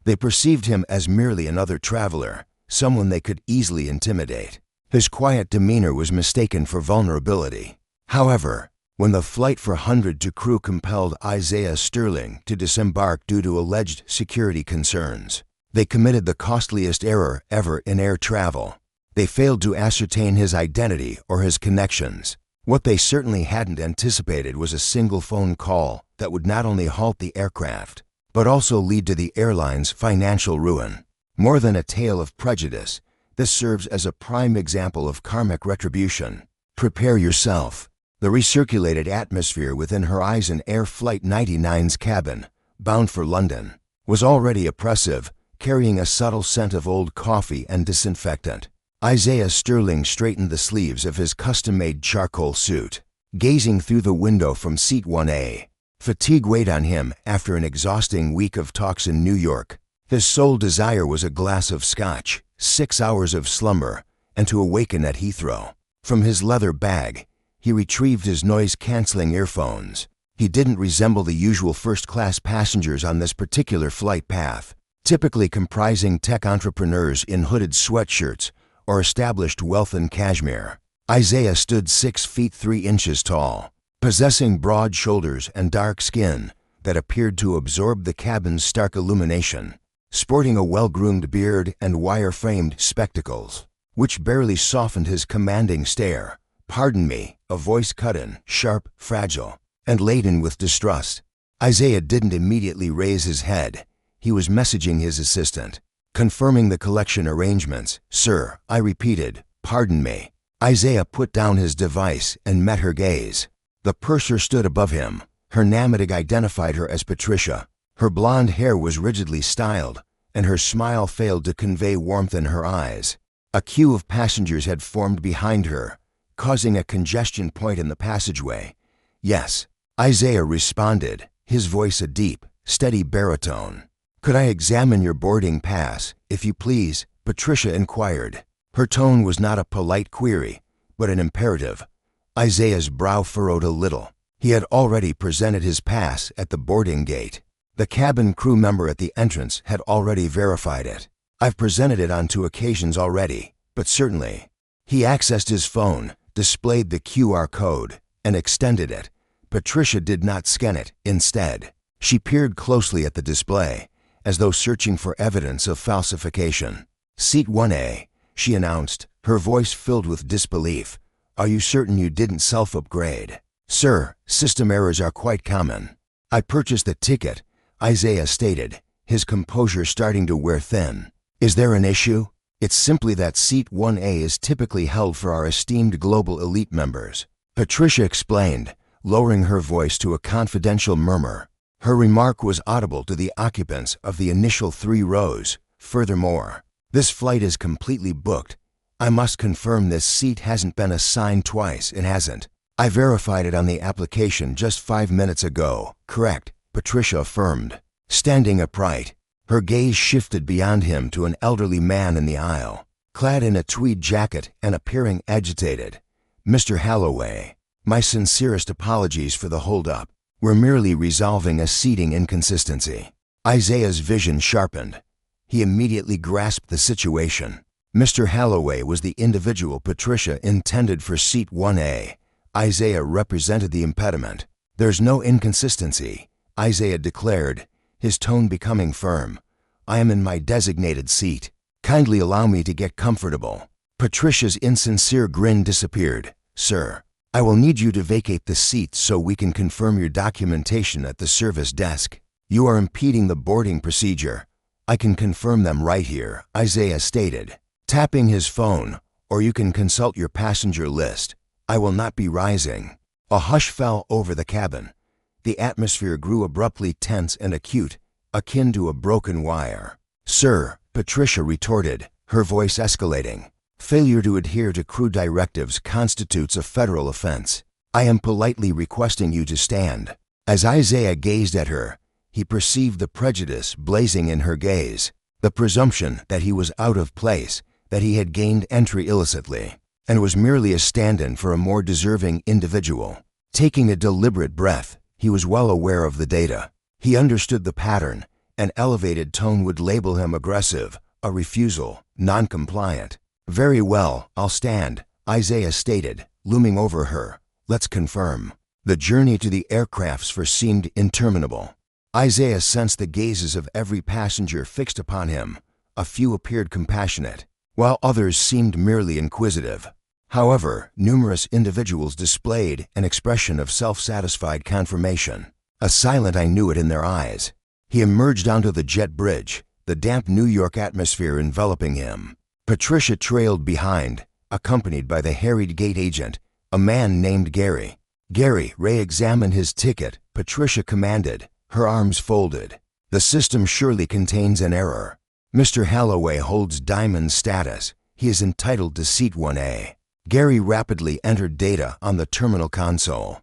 They perceived him as merely another traveler, someone they could easily intimidate. His quiet demeanor was mistaken for vulnerability. However, when the Flight 402 crew compelled Isaiah Sterling to disembark due to alleged security concerns, they committed the costliest error ever in air travel. They failed to ascertain his identity or his connections. What they certainly hadn't anticipated was a single phone call that would not only halt the aircraft, but also lead to the airline's financial ruin. More than a tale of prejudice, this serves as a prime example of karmic retribution. Prepare yourself. The recirculated atmosphere within Horizon Air Flight 99's cabin, bound for London, was already oppressive, carrying a subtle scent of old coffee and disinfectant. Isaiah Sterling straightened the sleeves of his custom-made charcoal suit, gazing through the window from seat 1A. Fatigue weighed on him after an exhausting week of talks in New York. His sole desire was a glass of scotch, 6 hours of slumber, and to awaken at Heathrow. From his leather bag, he retrieved his noise-canceling earphones. He didn't resemble the usual first-class passengers on this particular flight path, typically comprising tech entrepreneurs in hooded sweatshirts or established wealth in cashmere. Isaiah stood 6 feet 3 inches tall, possessing broad shoulders and dark skin that appeared to absorb the cabin's stark illumination, sporting a well-groomed beard and wire-framed spectacles, which barely softened his commanding stare. "Pardon me," a voice cut in, sharp, fragile, and laden with distrust. Isaiah didn't immediately raise his head. He was messaging his assistant, confirming the collection arrangements. "Sir," I repeated, "pardon me." Isaiah put down his device and met her gaze. The purser stood above him. Her namatic identified her as Patricia. Her blonde hair was rigidly styled, and her smile failed to convey warmth in her eyes. A queue of passengers had formed behind her, causing a congestion point in the passageway. "Yes," Isaiah responded, his voice a deep, steady baritone. "Could I examine your boarding pass, if you please?" Patricia inquired. Her tone was not a polite query, but an imperative. Isaiah's brow furrowed a little. He had already presented his pass at the boarding gate. The cabin crew member at the entrance had already verified it. "I've presented it on 2 occasions already, but certainly." He accessed his phone, displayed the QR code, and extended it. Patricia did not scan it. Instead, she peered closely at the display, as though searching for evidence of falsification. "Seat 1A, she announced, her voice filled with disbelief. "Are you certain you didn't self-upgrade?" "Sir, system errors are quite common." "I purchased the ticket," Isaiah stated, his composure starting to wear thin. "Is there an issue?" "It's simply that Seat 1A is typically held for our esteemed global elite members," Patricia explained, lowering her voice to a confidential murmur. Her remark was audible to the occupants of the initial 3 rows. "Furthermore, this flight is completely booked. I must confirm this seat hasn't been assigned twice. It hasn't. I verified it on the application just 5 minutes ago." "Correct," Patricia affirmed. Standing upright, her gaze shifted beyond him to an elderly man in the aisle, clad in a tweed jacket and appearing agitated. "Mr. Halloway, my sincerest apologies for the hold-up. We're merely resolving a seating inconsistency." Isaiah's vision sharpened. He immediately grasped the situation. Mr. Halloway was the individual Patricia intended for Seat 1A. Isaiah represented the impediment. "There's no inconsistency," Isaiah declared, his tone becoming firm. "I am in my designated seat. Kindly allow me to get comfortable." Patricia's insincere grin disappeared. "Sir, I will need you to vacate the seat so we can confirm your documentation at the service desk. You are impeding the boarding procedure." "I can confirm them right here," Isaiah stated, tapping his phone, "or you can consult your passenger list. I will not be rising." A hush fell over the cabin. The atmosphere grew abruptly tense and acute, akin to a broken wire. "Sir," Patricia retorted, her voice escalating, "failure to adhere to crew directives constitutes a federal offense. I am politely requesting you to stand." As Isaiah gazed at her, he perceived the prejudice blazing in her gaze, the presumption that he was out of place, that he had gained entry illicitly, and was merely a stand-in for a more deserving individual. Taking a deliberate breath, he was well aware of the data. He understood the pattern, An elevated tone would label him aggressive, a refusal, non-compliant. "Very well, I'll stand," Isaiah stated, looming over her. "Let's confirm." The journey to the aircrafts seemed interminable. Isaiah sensed the gazes of every passenger fixed upon him. A few appeared compassionate, while others seemed merely inquisitive. However, numerous individuals displayed an expression of self-satisfied confirmation. A silent "I knew it" in their eyes. He emerged onto the jet bridge, the damp New York atmosphere enveloping him. Patricia trailed behind, accompanied by the harried gate agent, a man named Gary. "Gary, re-examine his ticket," Patricia commanded, her arms folded. "The system surely contains an error. Mr. Holloway holds diamond status. He is entitled to seat 1A. Gary rapidly entered data on the terminal console.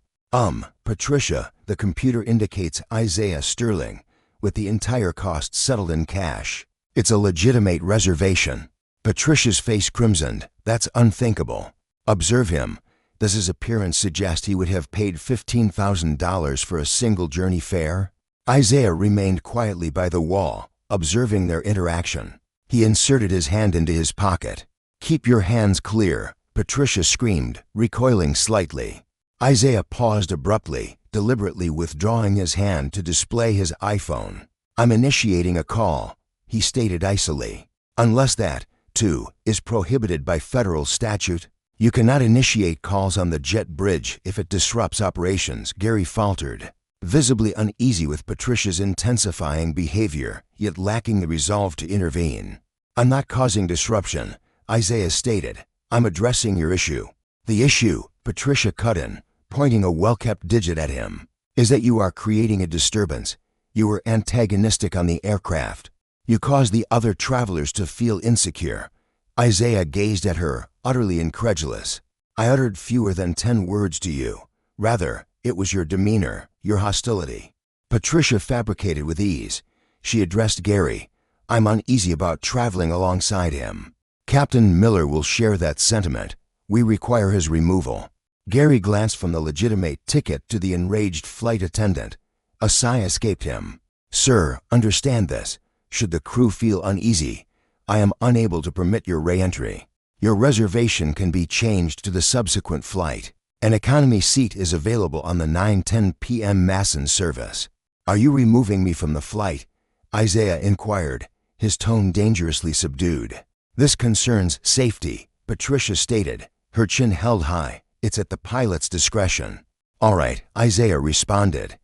Patricia, the computer indicates Isaiah Sterling, with the entire cost settled in cash. It's a legitimate reservation. Patricia's face crimsoned. That's unthinkable. Observe him. Does his appearance suggest he would have paid $15,000 for a single journey fare? Isaiah remained quietly by the wall, observing their interaction. He inserted his hand into his pocket. "Keep your hands clear," Patricia screamed, recoiling slightly. Isaiah paused abruptly, deliberately withdrawing his hand to display his iPhone. "I'm initiating a call," he stated icily. "Unless that, too, is prohibited by federal statute. You cannot initiate calls on the jet bridge if it disrupts operations," Gary faltered, visibly uneasy with Patricia's intensifying behavior, yet lacking the resolve to intervene. "I'm not causing disruption," Isaiah stated. "I'm addressing your issue." "The issue," Patricia cut in, pointing a well-kept digit at him, "is that you are creating a disturbance. You were antagonistic on the aircraft. You caused the other travelers to feel insecure." Isaiah gazed at her, utterly incredulous. "I uttered fewer than 10 words to you. Rather, it was your demeanor, your hostility." Patricia fabricated with ease. She addressed Gary. "I'm uneasy about traveling alongside him. Captain Miller will share that sentiment. We require his removal." Gary glanced from the legitimate ticket to the enraged flight attendant. A sigh escaped him. "Sir, understand this. Should the crew feel uneasy, I am unable to permit your re-entry. Your reservation can be changed to the subsequent flight. An economy seat is available on the 9:10 p.m. Masson service." "Are you removing me from the flight?" Isaiah inquired, his tone dangerously subdued. "This concerns safety," Patricia stated, her chin held high. "It's at the pilot's discretion." "All right," Isaiah responded.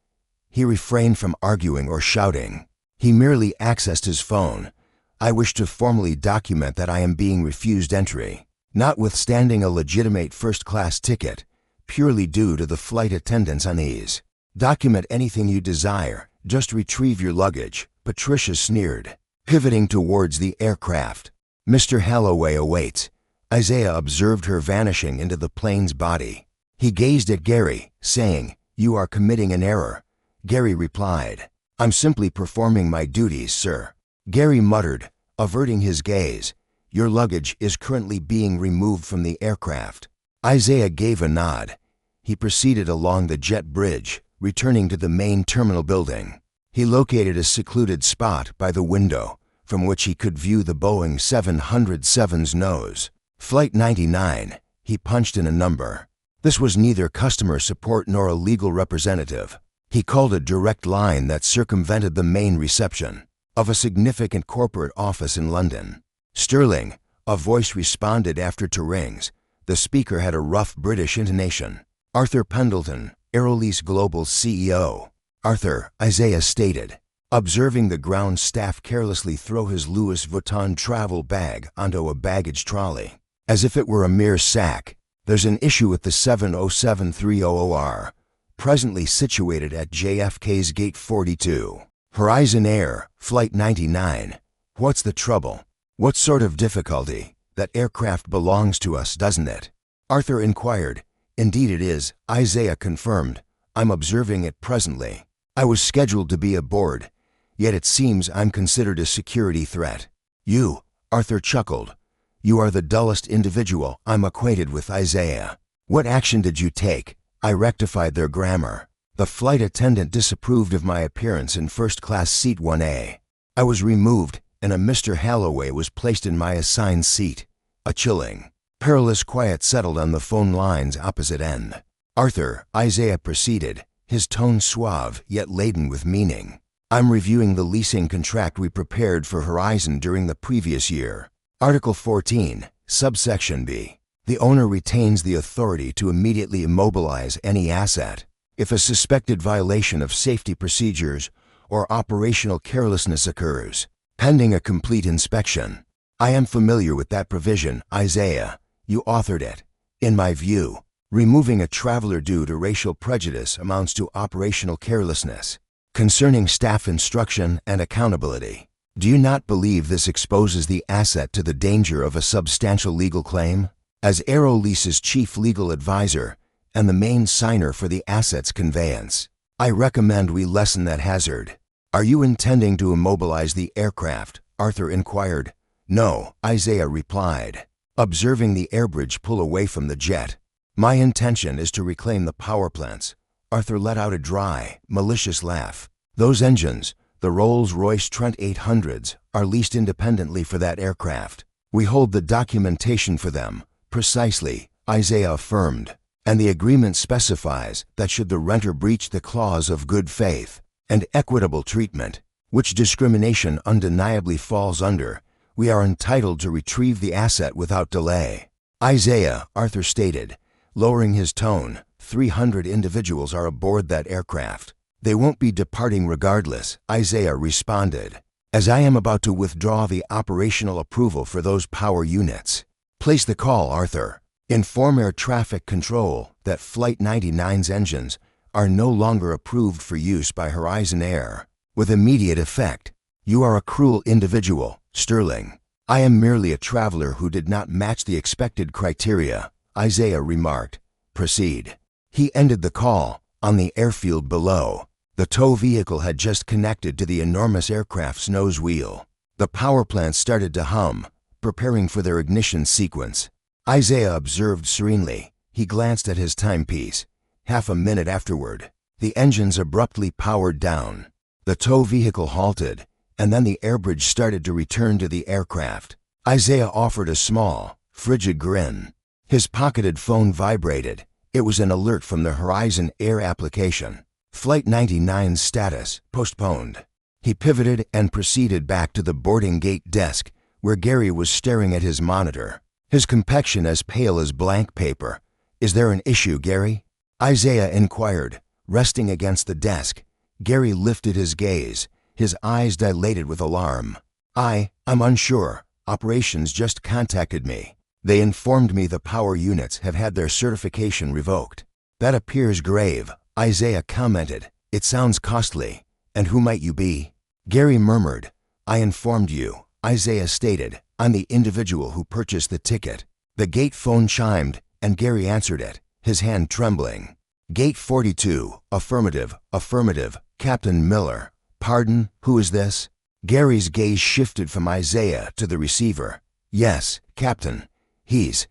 He refrained from arguing or shouting. He merely accessed his phone. "I wish to formally document that I am being refused entry, notwithstanding a legitimate first-class ticket, purely due to the flight attendant's unease." "Document anything you desire. Just retrieve your luggage," Patricia sneered, pivoting towards the aircraft. "Mr. Holloway awaits." Isaiah observed her vanishing into the plane's body. He gazed at Gary, saying, "You are committing an error." Gary replied, "I'm simply performing my duties, sir." Gary muttered, averting his gaze, "Your luggage is currently being removed from the aircraft." Isaiah gave a nod. He proceeded along the jet bridge, returning to the main terminal building. He located a secluded spot by the window, from which he could view the Boeing 707's nose. "Flight 99, he punched in a number. This was neither customer support nor a legal representative. He called a direct line that circumvented the main reception of a significant corporate office in London. "Sterling," a voice responded after 2 rings. The speaker had a rough British intonation. "Arthur Pendleton, Airline Global CEO." "Arthur," Isaiah stated, observing the ground staff carelessly throw his Louis Vuitton travel bag onto a baggage trolley, as if it were a mere sack. "There's an issue with the 707-300R, presently situated at JFK's Gate 42. Horizon Air, Flight 99. What's the trouble? What sort of difficulty? That aircraft belongs to us, doesn't it?" Arthur inquired. "Indeed it is," Isaiah confirmed. "I'm observing it presently. I was scheduled to be aboard, yet it seems I'm considered a security threat." "You," Arthur chuckled. "You are the dullest individual I'm acquainted with, Isaiah. What action did you take?" I rectified their grammar. The flight attendant disapproved of my appearance in first-class seat 1A. I was removed, and a Mr. Halloway was placed in my assigned seat. A chilling, perilous quiet settled on the phone line's opposite end. "Arthur," Isaiah proceeded, his tone suave yet laden with meaning. "I'm reviewing the leasing contract we prepared for Horizon during the previous year. Article 14, subsection B. The owner retains the authority to immediately immobilize any asset if a suspected violation of safety procedures or operational carelessness occurs, pending a complete inspection." I am familiar with that provision, Isaiah. You authored it. In my view, removing a traveler due to racial prejudice amounts to operational carelessness. Concerning staff instruction and accountability, do you not believe this exposes the asset to the danger of a substantial legal claim? As Aerolease's chief legal advisor and the main signer for the asset's conveyance, I recommend we lessen that hazard. "Are you intending to immobilize the aircraft?" Arthur inquired. "No," Isaiah replied, observing the airbridge pull away from the jet. "My intention is to reclaim the power plants." Arthur let out a dry, malicious laugh. "Those engines, the Rolls-Royce Trent 800s, are leased independently for that aircraft. We hold the documentation for them." "Precisely," Isaiah affirmed, "and the agreement specifies that should the renter breach the clause of good faith and equitable treatment, which discrimination undeniably falls under, we are entitled to retrieve the asset without delay." "Isaiah," Arthur stated, lowering his tone, 300 individuals are aboard that aircraft. They won't be departing regardless," Isaiah responded, "as I am about to withdraw the operational approval for those power units." "Place the call, Arthur. Inform Air Traffic Control that Flight 99's engines are no longer approved for use by Horizon Air, with immediate effect. You are a cruel individual, Sterling." "I am merely a traveler who did not match the expected criteria," Isaiah remarked. "Proceed." He ended the call. On the airfield below, the tow vehicle had just connected to the enormous aircraft's nose wheel. The power plants started to hum, preparing for their ignition sequence. Isaiah observed serenely. He glanced at his timepiece. Half a minute afterward, the engines abruptly powered down. The tow vehicle halted, and then the airbridge started to return to the aircraft. Isaiah offered a small, frigid grin. His pocketed phone vibrated. It was an alert from the Horizon Air application. Flight 99's status postponed. He pivoted and proceeded back to the boarding gate desk, where Gary was staring at his monitor, his complexion as pale as blank paper. "Is there an issue, Gary?" Isaiah inquired. Resting against the desk, Gary lifted his gaze, his eyes dilated with alarm. I'm unsure. Operations just contacted me. They informed me the power units have had their certification revoked." "That appears grave," Isaiah commented. "It sounds costly. And who might you be?" Gary murmured. "I informed you," Isaiah stated. "I'm the individual who purchased the ticket." The gate phone chimed, and Gary answered it, his hand trembling. "Gate 42, affirmative, Captain Miller." "Pardon, who is this?" Gary's gaze shifted from Isaiah to the receiver. "Yes, Captain. He's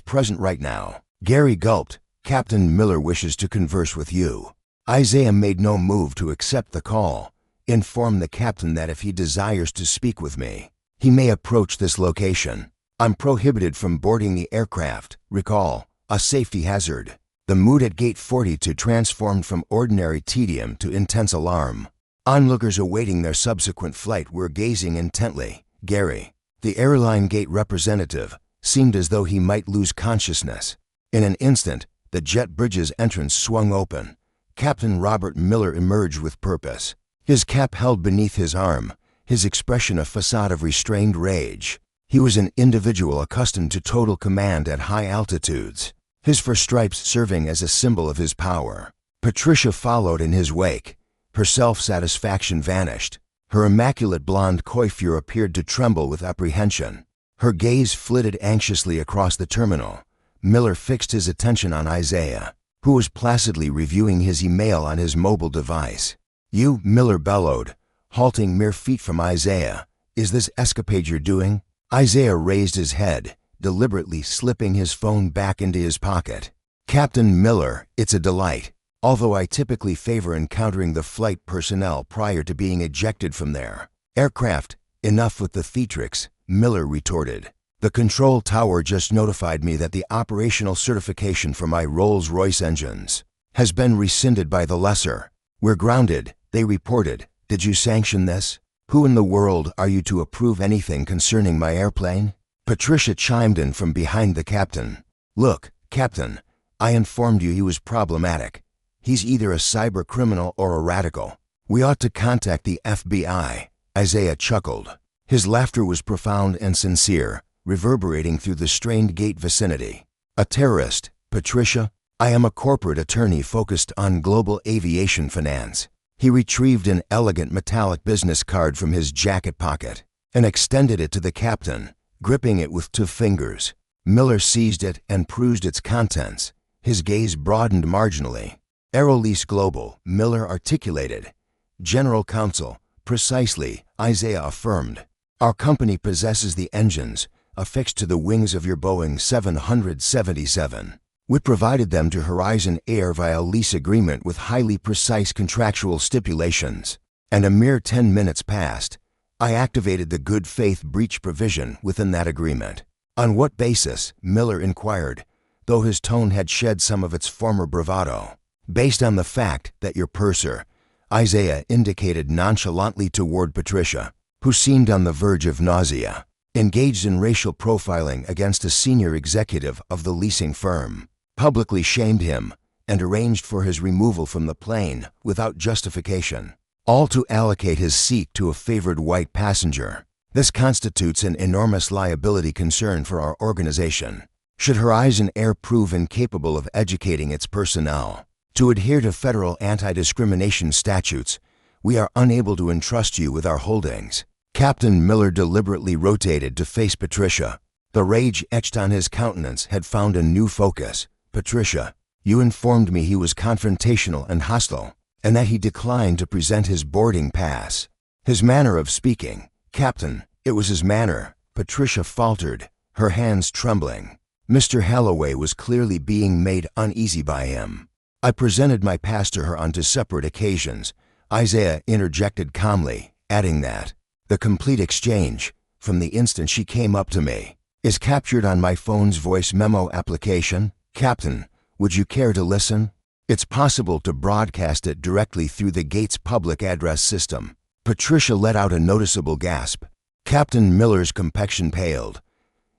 present right now." Gary gulped. "Captain Miller wishes to converse with you." Isaiah made no move to accept the call. "Inform the captain that if he desires to speak with me, he may approach this location. I'm prohibited from boarding the aircraft. Recall, a safety hazard." The mood at Gate 42 transformed from ordinary tedium to intense alarm. Onlookers awaiting their subsequent flight were gazing intently. Gary, the airline gate representative, seemed as though he might lose consciousness. In an instant, the jet bridge's entrance swung open. Captain Robert Miller emerged with purpose, his cap held beneath his arm, his expression a facade of restrained rage. He was an individual accustomed to total command at high altitudes, his fur stripes serving as a symbol of his power. Patricia followed in his wake. Her self-satisfaction vanished. Her immaculate blonde coiffure appeared to tremble with apprehension. Her gaze flitted anxiously across the terminal. Miller fixed his attention on Isaiah, who was placidly reviewing his email on his mobile device. "You," Miller bellowed, halting mere feet from Isaiah. "Is this escapade you're doing?" Isaiah raised his head, deliberately slipping his phone back into his pocket. "Captain Miller, it's a delight. although I typically favor encountering the flight personnel prior to being ejected from their aircraft. Enough with the theatrics, Miller retorted. The control tower just notified me that the operational certification for my Rolls-Royce engines has been rescinded by the lessor. We're grounded, they reported. Did you sanction this? Who in the world are you to approve anything concerning my airplane? Patricia chimed in from behind the captain. Look, Captain, I informed you he was problematic. He's either a cyber criminal or a radical. We ought to contact the FBI. Isaiah chuckled. His laughter was profound and sincere, reverberating through the strained gate vicinity. A terrorist, Patricia? I am a corporate attorney focused on global aviation finance. He retrieved an elegant metallic business card from his jacket pocket and extended it to the captain, gripping it with 2 fingers. Miller seized it and perused its contents. His gaze broadened marginally. Aerolease Global, Miller articulated. General Counsel, precisely, Isaiah affirmed. Our company possesses the engines affixed to the wings of your Boeing 777. We provided them to Horizon Air via lease agreement with highly precise contractual stipulations. And a mere 10 minutes passed. I activated the good faith breach provision within that agreement. On what basis? Miller inquired, though his tone had shed some of its former bravado. Based on the fact that your purser, Isaiah indicated nonchalantly toward Patricia, who seemed on the verge of nausea, engaged in racial profiling against a senior executive of the leasing firm, publicly shamed him, and arranged for his removal from the plane without justification, all to allocate his seat to a favored white passenger. This constitutes an enormous liability concern for our organization. Should Horizon Air prove incapable of educating its personnel to adhere to federal anti-discrimination statutes, we are unable to entrust you with our holdings. Captain Miller deliberately rotated to face Patricia. The rage etched on his countenance had found a new focus. Patricia, you informed me he was confrontational and hostile, and that he declined to present his boarding pass. His manner of speaking, Captain, it was his manner, Patricia faltered, her hands trembling. Mr. Halloway was clearly being made uneasy by him. I presented my pass to her on 2 separate occasions, Isaiah interjected calmly, adding that the complete exchange, from the instant she came up to me, is captured on my phone's voice memo application. Captain, would you care to listen? It's possible to broadcast it directly through the gate's public address system. Patricia let out a noticeable gasp. Captain Miller's complexion paled.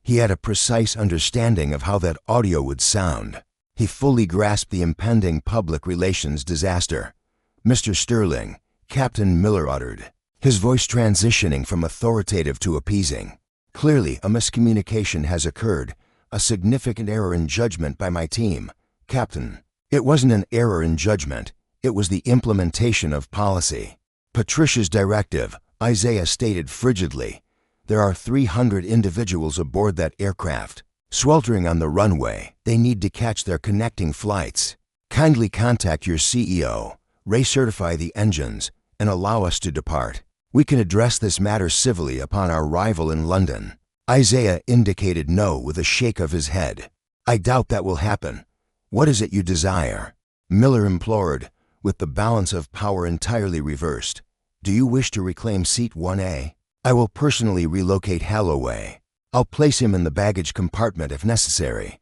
He had a precise understanding of how that audio would sound. He fully grasped the impending public relations disaster. Mr. Sterling, Captain Miller uttered, his voice transitioning from authoritative to appeasing. Clearly, a miscommunication has occurred, a significant error in judgment by my team. Captain, it wasn't an error in judgment, it was the implementation of policy. Patricia's directive, Isaiah stated frigidly. There are 300 individuals aboard that aircraft. Sweltering on the runway, they need to catch their connecting flights. Kindly contact your CEO, recertify the engines, and allow us to depart. We can address this matter civilly upon our arrival in London. Isaiah indicated no with a shake of his head. I doubt that will happen. What is it you desire? Miller implored, with the balance of power entirely reversed. Do you wish to reclaim seat 1A? I will personally relocate Halloway. I'll place him in the baggage compartment if necessary.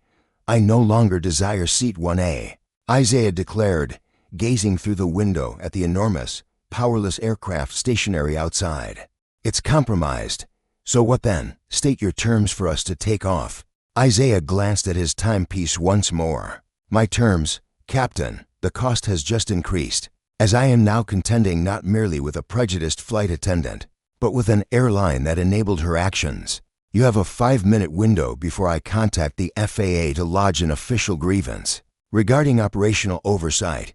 I no longer desire seat 1A, Isaiah declared, gazing through the window at the enormous, powerless aircraft stationary outside. It's compromised. So what then? State your terms for us to take off. Isaiah glanced at his timepiece once more. My terms, Captain, the cost has just increased, as I am now contending not merely with a prejudiced flight attendant, but with an airline that enabled her actions. You have a 5-minute window before I contact the FAA to lodge an official grievance regarding operational oversight,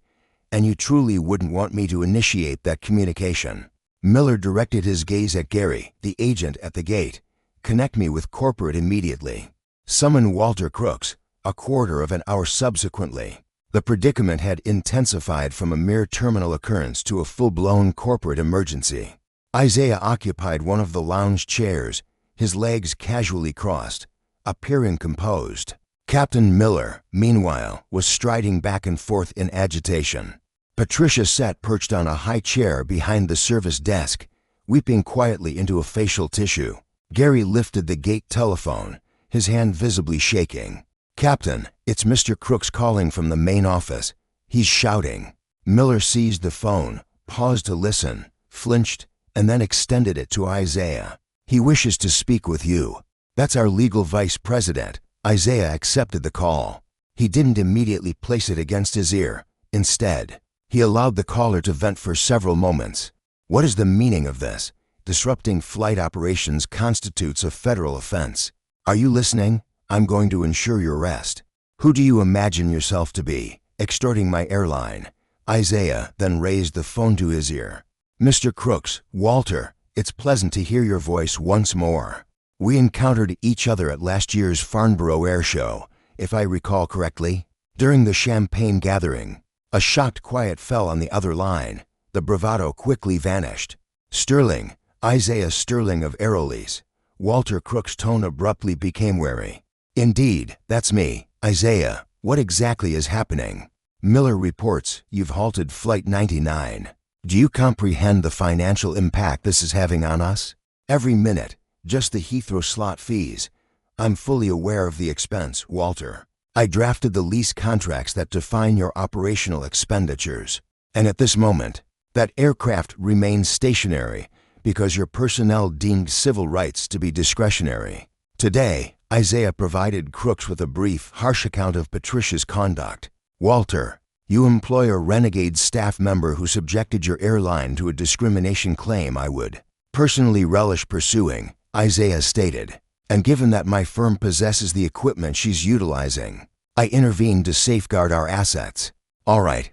and you truly wouldn't want me to initiate that communication. Miller directed his gaze at Gary, the agent at the gate. Connect me with corporate immediately. Summon Walter Crooks, a quarter of an hour subsequently. The predicament had intensified from a mere terminal occurrence to a full-blown corporate emergency. Isaiah occupied one of the lounge chairs, his legs casually crossed, appearing composed. Captain Miller, meanwhile, was striding back and forth in agitation. Patricia sat perched on a high chair behind the service desk, weeping quietly into a facial tissue. Gary lifted the gate telephone, his hand visibly shaking. "Captain, it's Mr. Crooks calling from the main office. He's shouting." Miller seized the phone, paused to listen, flinched, and then extended it to Isaiah. "He wishes to speak with you." "That's our legal vice president." Isaiah accepted the call. He didn't immediately place it against his ear. Instead, he allowed the caller to vent for several moments. "What is the meaning of this? Disrupting flight operations constitutes a federal offense. Are you listening? I'm going to ensure your arrest. Who do you imagine yourself to be, extorting my airline?" Isaiah then raised the phone to his ear. "Mr. Crooks, Walter, it's pleasant to hear your voice once more. We encountered each other at last year's Farnborough Air Show, if I recall correctly. During the champagne gathering, a shocked quiet fell on the other line. The bravado quickly vanished. Sterling, Isaiah Sterling of Airline." Walter Crooks' tone abruptly became wary. "Indeed, that's me. Isaiah, what exactly is happening?" "Miller reports you've halted Flight 99. Do you comprehend the financial impact this is having on us? Every minute, just the Heathrow slot fees. I'm fully aware of the expense, Walter. I drafted the lease contracts that define your operational expenditures. And at this moment, that aircraft remains stationary because your personnel deemed civil rights to be discretionary." Today, Isaiah provided Crooks with a brief, harsh account of Patricia's conduct. "Walter, you employ a renegade staff member who subjected your airline to a discrimination claim I would personally relish pursuing," Isaiah stated. "And given that my firm possesses the equipment she's utilizing, I intervened to safeguard our assets." All right,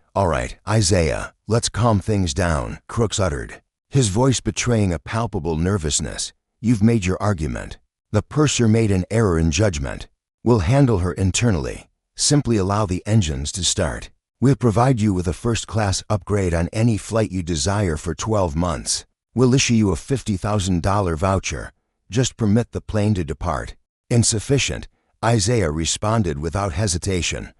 Isaiah, let's calm things down," Crooks uttered, his voice betraying a palpable nervousness. "You've made your argument. The purser made an error in judgment. We'll handle her internally. Simply allow the engines to start. We'll provide you with a first-class upgrade on any flight you desire for 12 months. We'll issue you a $50,000 voucher. Just permit the plane to depart." "Insufficient," Isaiah responded without hesitation.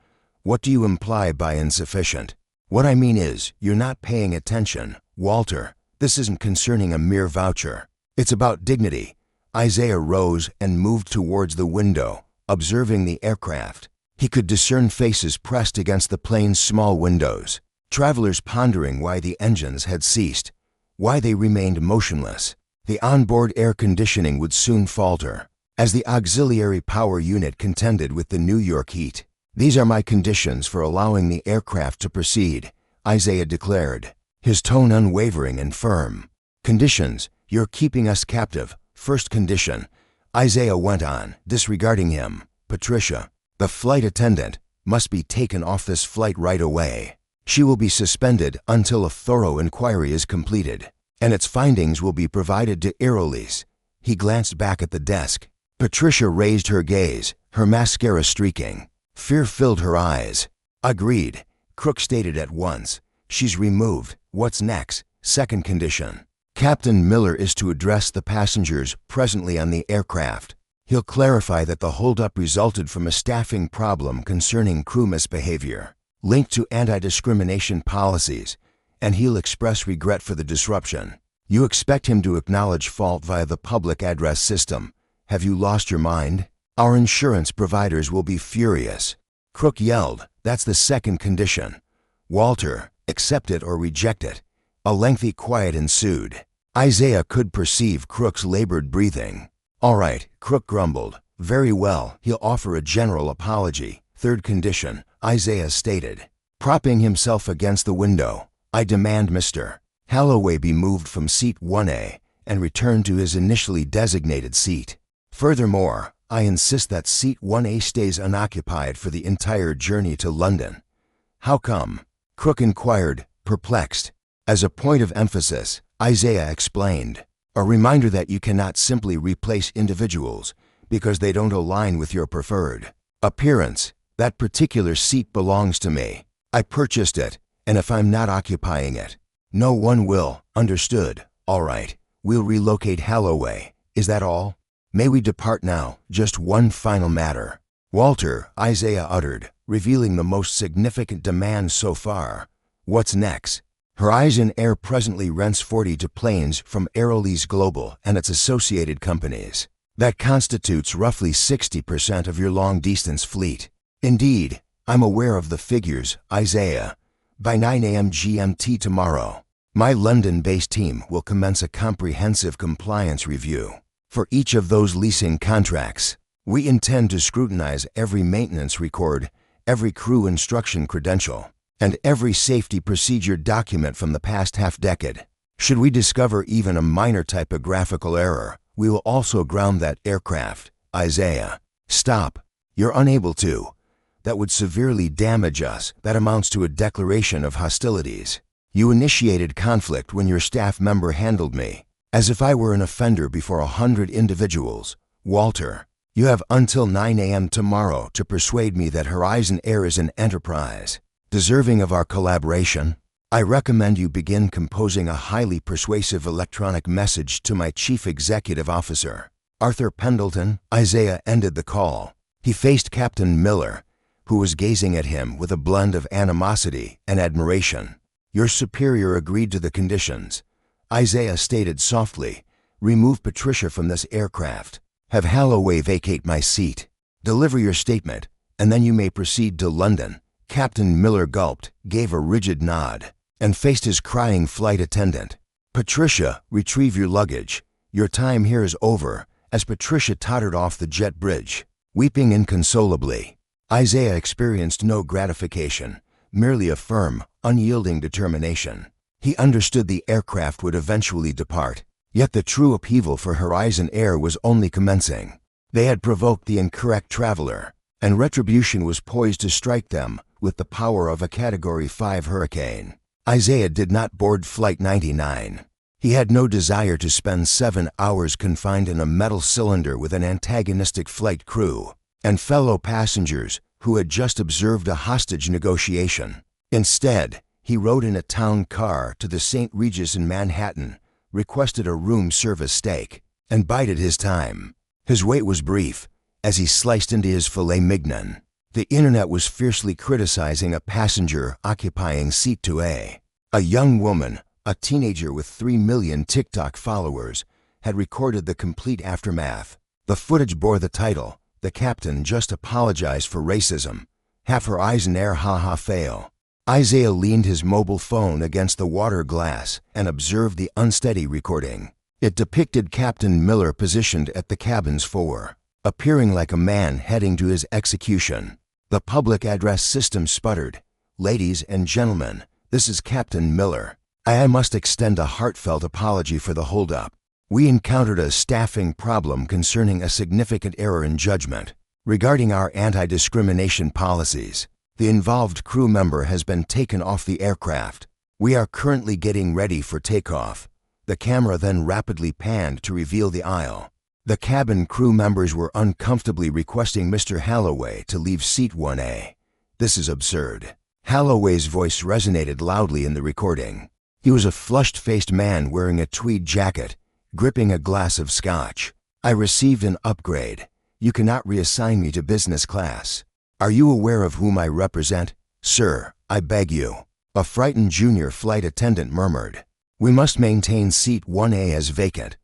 "What do you imply by insufficient?" "What I mean is, you're not paying attention, Walter. This isn't concerning a mere voucher. It's about dignity." Isaiah rose and moved towards the window, observing the aircraft. He could discern faces pressed against the plane's small windows, travelers pondering why the engines had ceased, why they remained motionless. The onboard air conditioning would soon falter, as the auxiliary power unit contended with the New York heat. "These are my conditions for allowing the aircraft to proceed," Isaiah declared, his tone unwavering and firm. "Conditions: you're keeping us captive. First condition," Isaiah went on, disregarding him. "Patricia, the flight attendant, must be taken off this flight right away. She will be suspended until a thorough inquiry is completed, and its findings will be provided to Airline." He glanced back at the desk. Patricia raised her gaze, her mascara streaking. Fear filled her eyes. "Agreed," Crooks stated at once. "She's removed. What's next?" "Second condition. Captain Miller is to address the passengers presently on the aircraft. He'll clarify that the holdup resulted from a staffing problem concerning crew misbehavior, linked to anti-discrimination policies, and he'll express regret for the disruption. You expect him to acknowledge fault via the public address system. Have you lost your mind? Our insurance providers will be furious." Crook yelled, "That's the second condition. Walter, accept it or reject it." A lengthy quiet ensued. Isaiah could perceive Crook's labored breathing. "All right," Crook grumbled. "Very well, he'll offer a general apology." "Third condition," Isaiah stated, propping himself against the window. "I demand Mr. Holloway be moved from seat 1A and returned to his initially designated seat. Furthermore, I insist that seat 1A stays unoccupied for the entire journey to London." "How come?" Crook inquired, perplexed. As a point of emphasis, Isaiah explained, "A reminder that you cannot simply replace individuals because they don't align with your preferred appearance. That particular seat belongs to me. I purchased it, and if I'm not occupying it, no one will. Understood? All right, we'll relocate Holloway. Is that all? May we depart now? Just one final matter. Walter, Isaiah uttered, revealing the most significant demand so far. What's next? Horizon Air presently rents 40 Deplanes from Airline Global and its associated companies. That constitutes roughly 60% of your long-distance fleet. Indeed, I'm aware of the figures, Isaiah. By 9 a.m. GMT tomorrow, my London-based team will commence a comprehensive compliance review. For each of those leasing contracts, we intend to scrutinize every maintenance record, every crew instruction credential, and every safety procedure document from the past half-decade. Should we discover even a minor typographical error, we will also ground that aircraft. Isaiah, stop. You're unable to. That would severely damage us. That amounts to a declaration of hostilities. You initiated conflict when your staff member handled me, as if I were an offender before 100 individuals. Walter, you have until 9 a.m. tomorrow to persuade me that Horizon Air is an enterprise deserving of our collaboration. I recommend you begin composing a highly persuasive electronic message to my Chief Executive Officer, Arthur Pendleton. Isaiah ended the call. He faced Captain Miller, who was gazing at him with a blend of animosity and admiration. Your superior agreed to the conditions. Isaiah stated softly, remove Patricia from this aircraft. Have Holloway vacate my seat. Deliver your statement, and then you may proceed to London. Captain Miller gulped, gave a rigid nod, and faced his crying flight attendant. Patricia, retrieve your luggage. Your time here is over, as Patricia tottered off the jet bridge, weeping inconsolably. Isaiah experienced no gratification, merely a firm, unyielding determination. He understood the aircraft would eventually depart, yet the true upheaval for Horizon Air was only commencing. They had provoked the incorrect traveler, and retribution was poised to strike them with the power of a Category 5 hurricane. Isaiah did not board Flight 99. He had no desire to spend 7 hours confined in a metal cylinder with an antagonistic flight crew and fellow passengers who had just observed a hostage negotiation. Instead, he rode in a town car to the St. Regis in Manhattan, requested a room service steak, and bided his time. His wait was brief, as he sliced into his filet mignon. The internet was fiercely criticizing a passenger occupying seat 2A. A young woman, a teenager with 3 million TikTok followers, had recorded the complete aftermath. The footage bore the title, "The Captain Just Apologized for Racism. Half Horizon Air haha fail." Isaiah leaned his mobile phone against the water glass and observed the unsteady recording. It depicted Captain Miller positioned at the cabin's fore, appearing like a man heading to his execution. The public address system sputtered. "Ladies and gentlemen, this is Captain Miller. I must extend a heartfelt apology for the holdup. We encountered a staffing problem concerning a significant error in judgment regarding our anti-discrimination policies. The involved crew member has been taken off the aircraft. We are currently getting ready for takeoff." The camera then rapidly panned to reveal the aisle. The cabin crew members were uncomfortably requesting Mr. Holloway to leave seat 1A. "This is absurd." Holloway's voice resonated loudly in the recording. He was a flushed-faced man wearing a tweed jacket, gripping a glass of scotch. "I received an upgrade. You cannot reassign me to business class. Are you aware of whom I represent? Sir, I beg you." A frightened junior flight attendant murmured. "We must maintain seat 1A as vacant.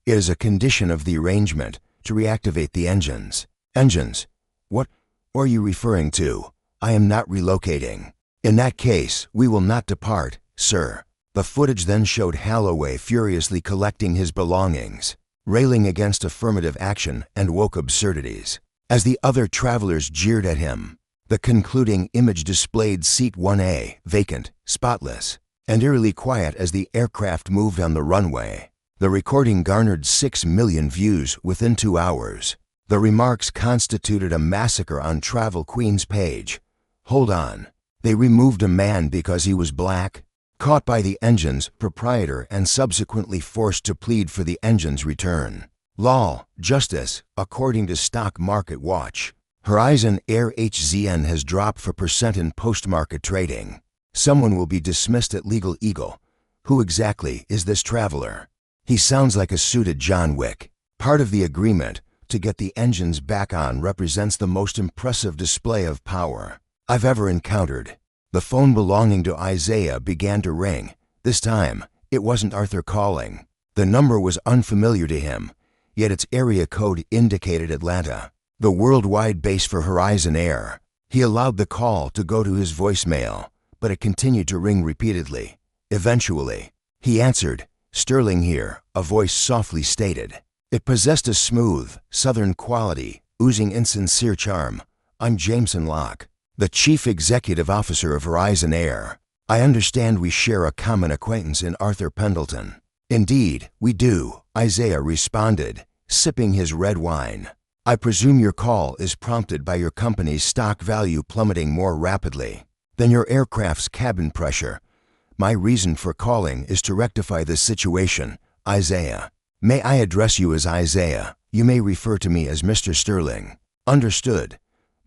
It is a condition of the arrangement to reactivate the engines." "Engines? What are you referring to? I am not relocating." "In that case, we will not depart, sir." The footage then showed Holloway furiously collecting his belongings, railing against affirmative action and woke absurdities. As the other travelers jeered at him, the concluding image displayed seat 1A, vacant, spotless, and eerily quiet as the aircraft moved on the runway. The recording garnered 6 million views within 2 hours. The remarks constituted a massacre on Travel Queen's page. "Hold on. They removed a man because he was black?" Caught by the engine's proprietor and subsequently forced to plead for the engine's return. Law, justice, according to Stock Market Watch. Horizon Air HZN has dropped 4% in post-market trading. Someone will be dismissed at Legal Eagle. Who exactly is this traveler? He sounds like a suited John Wick. Part of the agreement to get the engines back on represents the most impressive display of power I've ever encountered. The phone belonging to Isaiah began to ring. This time, it wasn't Arthur calling. The number was unfamiliar to him, yet its area code indicated Atlanta, the worldwide base for Horizon Air. He allowed the call to go to his voicemail, but it continued to ring repeatedly. Eventually, he answered. "Sterling here," a voice softly stated. It possessed a smooth, southern quality, oozing insincere charm. "I'm Jameson Locke, the Chief Executive Officer of Horizon Air. I understand we share a common acquaintance in Arthur Pendleton." "Indeed, we do," Isaiah responded, sipping his red wine. "I presume your call is prompted by your company's stock value plummeting more rapidly than your aircraft's cabin pressure. My reason for calling is to rectify this situation, Isaiah." "May I address you as Isaiah? You may refer to me as Mr. Sterling." "Understood.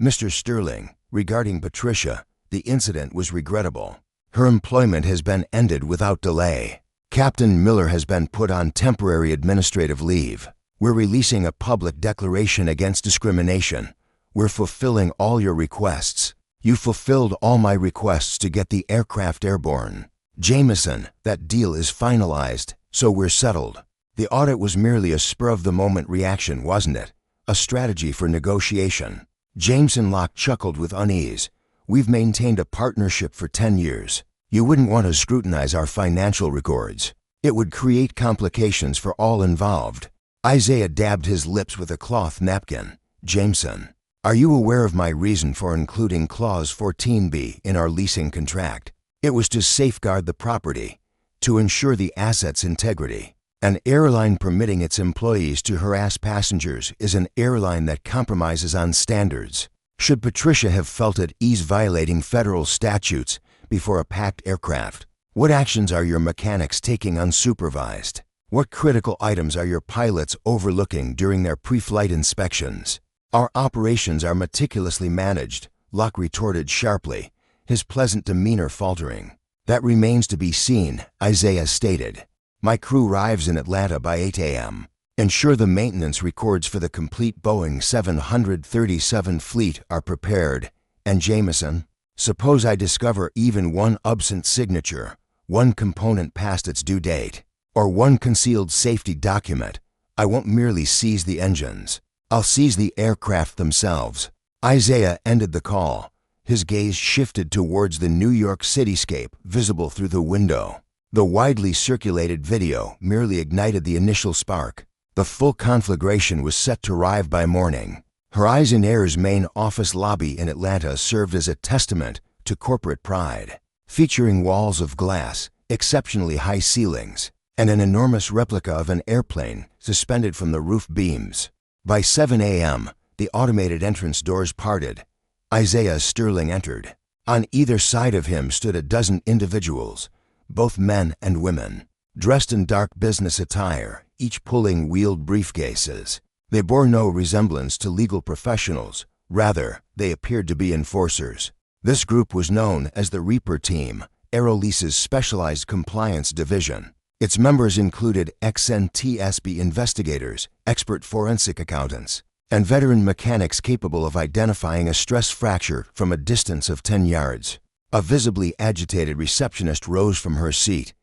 Mr. Sterling, regarding Patricia, the incident was regrettable. Her employment has been ended without delay. Captain Miller has been put on temporary administrative leave. We're releasing a public declaration against discrimination. We're fulfilling all your requests. You fulfilled all my requests to get the aircraft airborne. Jameson, that deal is finalized, so we're settled." The audit was merely a spur-of-the-moment reaction, wasn't it? A strategy for negotiation. Jameson Locke chuckled with unease. "We've maintained a partnership for 10 years. You wouldn't want to scrutinize our financial records. It would create complications for all involved." Isaiah dabbed his lips with a cloth napkin. "Jameson, are you aware of my reason for including Clause 14B in our leasing contract? It was to safeguard the property, to ensure the asset's integrity. An airline permitting its employees to harass passengers is an airline that compromises on standards. Should Patricia have felt at ease violating federal statutes before a packed aircraft? What actions are your mechanics taking unsupervised? What critical items are your pilots overlooking during their pre-flight inspections?" "Our operations are meticulously managed," Locke retorted sharply, his pleasant demeanor faltering. "That remains to be seen," Isaiah stated. "My crew arrives in Atlanta by 8 a.m. Ensure the maintenance records for the complete Boeing 737 fleet are prepared. And Jameson, suppose I discover even one absent signature, one component past its due date, or one concealed safety document, I won't merely seize the engines. I'll seize the aircraft themselves." Isaiah ended the call. His gaze shifted towards the New York cityscape visible through the window. The widely circulated video merely ignited the initial spark. The full conflagration was set to arrive by morning. Horizon Air's main office lobby in Atlanta served as a testament to corporate pride, featuring walls of glass, exceptionally high ceilings, and an enormous replica of an airplane suspended from the roof beams. By 7 a.m., the automated entrance doors parted. Isaiah Sterling entered. On either side of him stood a dozen individuals, both men and women, dressed in dark business attire, each pulling wheeled briefcases. They bore no resemblance to legal professionals. Rather, they appeared to be enforcers. This group was known as the Reaper Team, Aerolease's specialized compliance division. Its members included ex-NTSB investigators, expert forensic accountants, and veteran mechanics capable of identifying a stress fracture from a distance of 10 yards. A visibly agitated receptionist rose from her seat.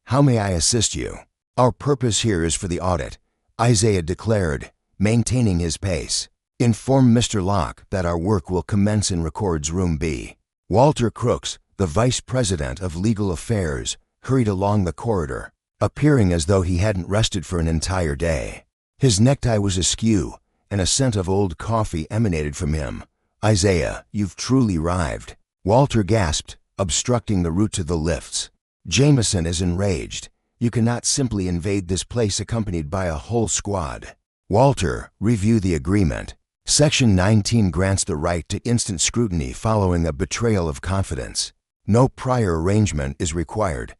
"How may I assist you?" "Our purpose here is for the audit," Isaiah declared, maintaining his pace. "Inform Mr. Locke that our work will commence in Records Room B." Walter Crooks, the Vice President of Legal Affairs, hurried along the corridor, appearing as though he hadn't rested for an entire day. His necktie was askew, and a scent of old coffee emanated from him. "Isaiah, you've truly arrived," Walter gasped, obstructing the route to the lifts. "Jameson is enraged. You cannot simply invade this place accompanied by a whole squad." "Walter, review the agreement. Section 19 grants the right to instant scrutiny following a betrayal of confidence. No prior arrangement is required."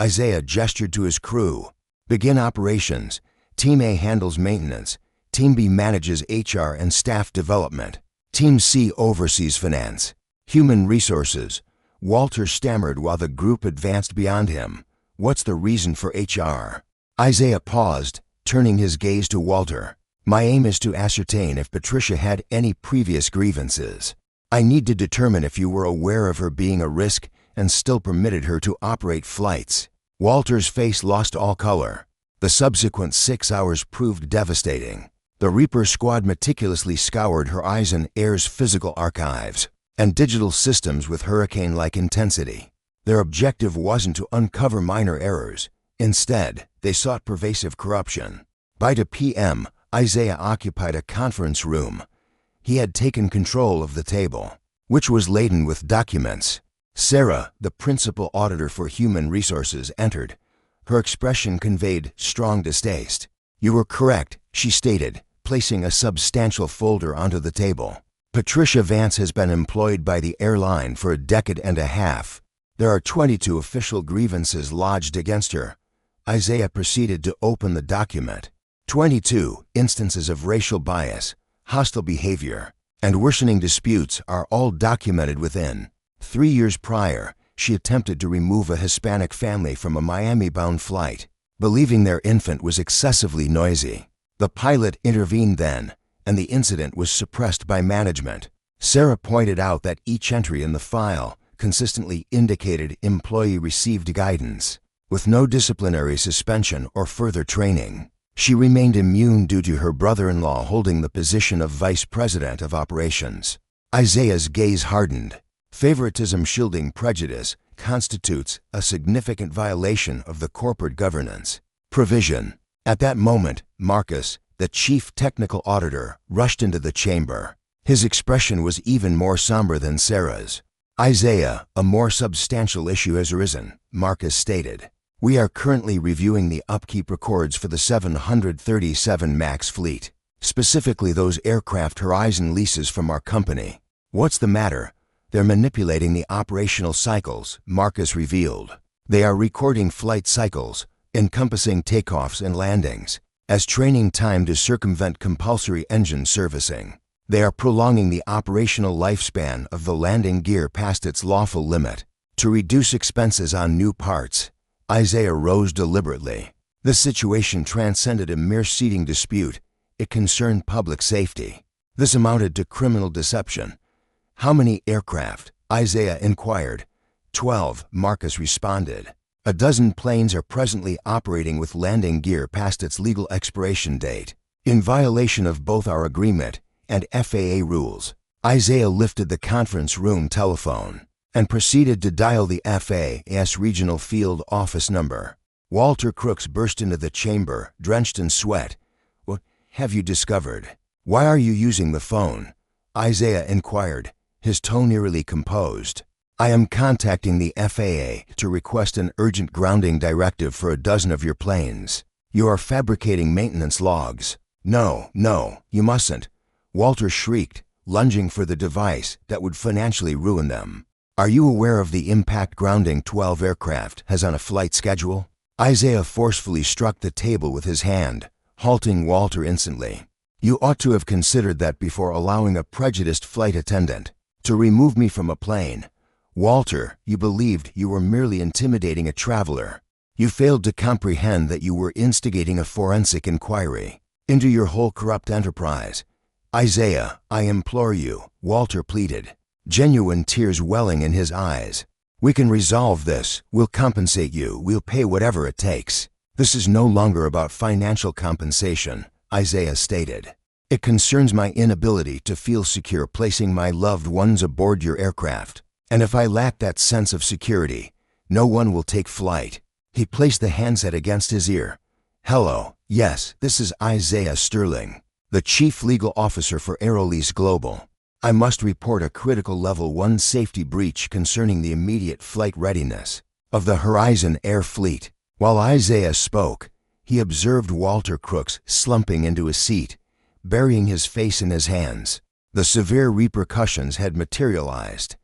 Isaiah gestured to his crew. "Begin operations. Team A handles maintenance. Team B manages HR and staff development. Team C oversees finance. Human resources." Walter stammered while the group advanced beyond him. "What's the reason for HR?" Isaiah paused, turning his gaze to Walter. My aim is to ascertain if Patricia had any previous grievances. I need to determine if you were aware of her being a risk and still permitted her to operate flights." Walter's face lost all color. The subsequent 6 hours proved devastating. The Reaper squad meticulously scoured Horizon Air's physical archives and digital systems with hurricane-like intensity. Their objective wasn't to uncover minor errors. Instead, they sought pervasive corruption. By 2 p.m., Isaiah occupied a conference room. He had taken control of the table, which was laden with documents. Sarah, the principal auditor for human resources, entered. Her expression conveyed strong distaste. "You were correct," she stated, placing a substantial folder onto the table. "Patricia Vance has been employed by the airline for a decade and a half. There are 22 official grievances lodged against her." Isaiah proceeded to open the document. 22 instances of racial bias, hostile behavior, and worsening disputes are all documented within. 3 years prior, she attempted to remove a Hispanic family from a Miami-bound flight, believing their infant was excessively noisy. The pilot intervened then, and the incident was suppressed by management. Sarah pointed out that each entry in the file consistently indicated employee received guidance, with no disciplinary suspension or further training. She remained immune due to her brother-in-law holding the position of vice president of operations. Isaiah's gaze hardened. Favoritism shielding prejudice constitutes a significant violation of the corporate governance provision. At that moment, Marcus, the chief technical auditor, rushed into the chamber. His expression was even more somber than Sarah's. "Isaiah, a more substantial issue has arisen," Marcus stated. "We are currently reviewing the upkeep records for the 737 MAX fleet, specifically those aircraft Horizon leases from our company." "What's the matter?" "They're manipulating the operational cycles," Marcus revealed. "They are recording flight cycles, encompassing takeoffs and landings, as training time to circumvent compulsory engine servicing. They are prolonging the operational lifespan of the landing gear past its lawful limit to reduce expenses on new parts." Isaiah rose deliberately. This situation transcended a mere seating dispute. It concerned public safety. This amounted to criminal deception. "How many aircraft?" Isaiah inquired. 12, Marcus responded. "A dozen planes are presently operating with landing gear past its legal expiration date, in violation of both our agreement and FAA rules." Isaiah lifted the conference room telephone and proceeded to dial the FAA's regional field office number. Walter Crooks burst into the chamber, drenched in sweat. "What have you discovered? Why are you using the phone?" Isaiah inquired, his tone eerily composed. "I am contacting the FAA to request an urgent grounding directive for a dozen of your planes. You are fabricating maintenance logs." No, you mustn't," Walter shrieked, lunging for the device that would financially ruin them. "Are you aware of the impact grounding 12 aircraft has on a flight schedule?" Isaiah forcefully struck the table with his hand, halting Walter instantly. "You ought to have considered that before allowing a prejudiced flight attendant to remove me from a plane. Walter, you believed you were merely intimidating a traveler. You failed to comprehend that you were instigating a forensic inquiry into your whole corrupt enterprise." "Isaiah, I implore you," Walter pleaded, genuine tears welling in his eyes. "We can resolve this. We'll compensate you. We'll pay whatever it takes." "This is no longer about financial compensation," Isaiah stated. "It concerns my inability to feel secure placing my loved ones aboard your aircraft. And if I lack that sense of security, no one will take flight." He placed the handset against his ear. "Hello, yes, this is Isaiah Sterling, the Chief Legal Officer for Aerolease Global. I must report a critical Level 1 safety breach concerning the immediate flight readiness of the Horizon Air fleet." While Isaiah spoke, he observed Walter Crooks slumping into a seat, burying his face in his hands. The severe repercussions had materialized.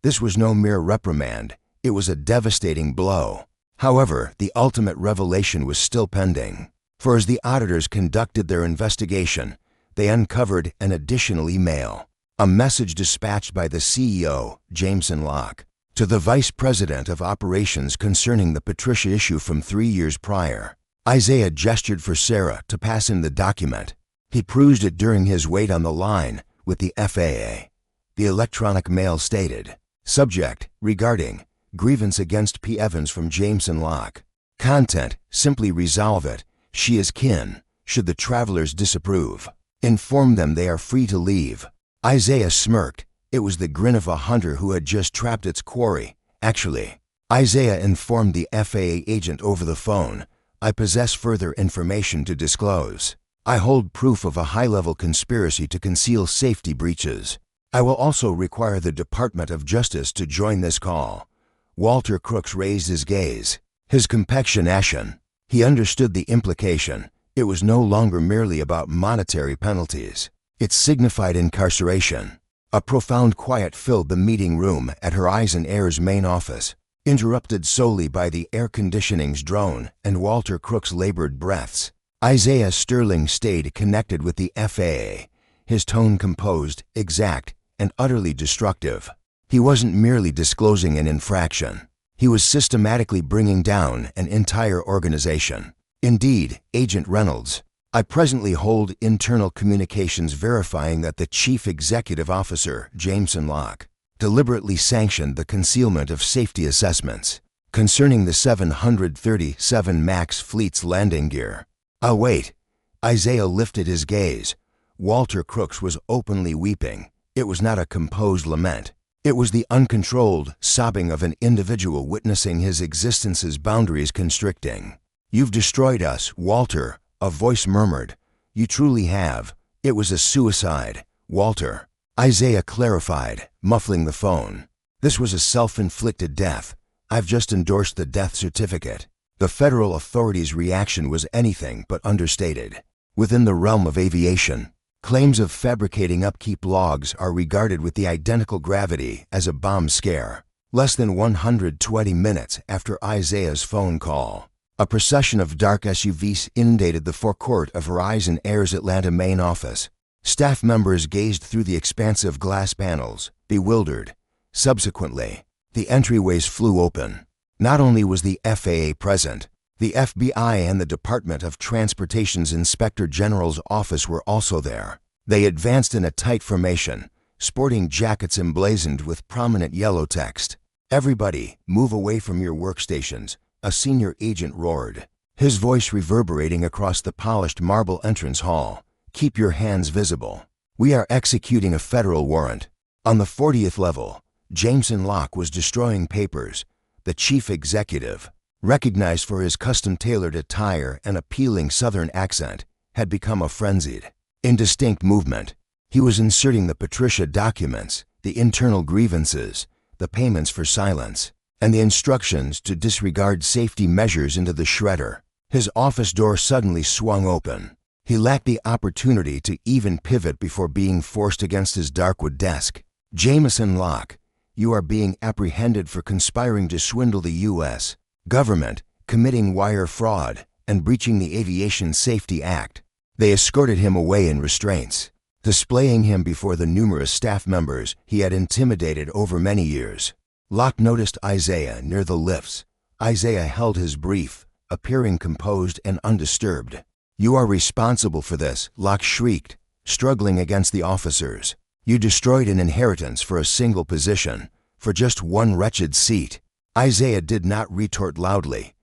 This was no mere reprimand, it was a devastating blow. However, the ultimate revelation was still pending. For as the auditors conducted their investigation, they uncovered an additional email. A message dispatched by the CEO, Jameson Locke, to the Vice President of Operations concerning the Patricia issue from 3 years prior. Isaiah gestured for Sarah to pass him the document. He perused it during his wait on the line with the FAA. The electronic mail stated, "Subject, regarding, grievance against P. Evans from Jameson Locke. Content, simply resolve it. She is kin. Should the travelers disapprove, inform them they are free to leave." Isaiah smirked. It was the grin of a hunter who had just trapped its quarry. "Actually," Isaiah informed the FAA agent over the phone, "I possess further information to disclose. I hold proof of a high-level conspiracy to conceal safety breaches. I will also require the Department of Justice to join this call." Walter Crooks raised his gaze, his complexion ashen. He understood the implication. It was no longer merely about monetary penalties. It signified incarceration. A profound quiet filled the meeting room at Horizon Air's main office, interrupted solely by the air conditioning's drone and Walter Crooks' labored breaths. Isaiah Sterling stayed connected with the FAA, his tone composed, exact, and utterly destructive. He wasn't merely disclosing an infraction. He was systematically bringing down an entire organization. "Indeed, Agent Reynolds, I presently hold internal communications verifying that the Chief Executive Officer, Jameson Locke, deliberately sanctioned the concealment of safety assessments concerning the 737 MAX fleet's landing gear." "I'll wait." Isaiah lifted his gaze. Walter Crooks was openly weeping. It was not a composed lament. It was the uncontrolled sobbing of an individual witnessing his existence's boundaries constricting. "You've destroyed us, Walter," a voice murmured. "You truly have. It was a suicide, Walter." Isaiah clarified, muffling the phone. "This was a self-inflicted death. I've just endorsed the death certificate." The federal authorities' reaction was anything but understated. Within the realm of aviation, claims of fabricating upkeep logs are regarded with the identical gravity as a bomb scare. Less than 120 minutes after Isaiah's phone call, a procession of dark SUVs inundated the forecourt of Horizon Air's Atlanta main office. Staff members gazed through the expansive glass panels, bewildered. Subsequently, the entryways flew open. Not only was the FAA present, the FBI and the Department of Transportation's Inspector General's office were also there. They advanced in a tight formation, sporting jackets emblazoned with prominent yellow text. "Everybody, move away from your workstations," a senior agent roared, his voice reverberating across the polished marble entrance hall. "Keep your hands visible. We are executing a federal warrant." On the 40th level, Jameson Locke was destroying papers. The chief executive, recognized for his custom-tailored attire and appealing Southern accent, had become a frenzied, indistinct movement. He was inserting the Patricia documents, the internal grievances, the payments for silence, and the instructions to disregard safety measures into the shredder. His office door suddenly swung open. He lacked the opportunity to even pivot before being forced against his darkwood desk. "Jameson Locke, you are being apprehended for conspiring to swindle the U.S. government, committing wire fraud, and breaching the Aviation Safety Act." They escorted him away in restraints, displaying him before the numerous staff members he had intimidated over many years. Locke noticed Isaiah near the lifts. Isaiah held his brief, appearing composed and undisturbed. "You are responsible for this," Locke shrieked, struggling against the officers. "You destroyed an inheritance for a single position, for just one wretched seat." Isaiah did not retort loudly.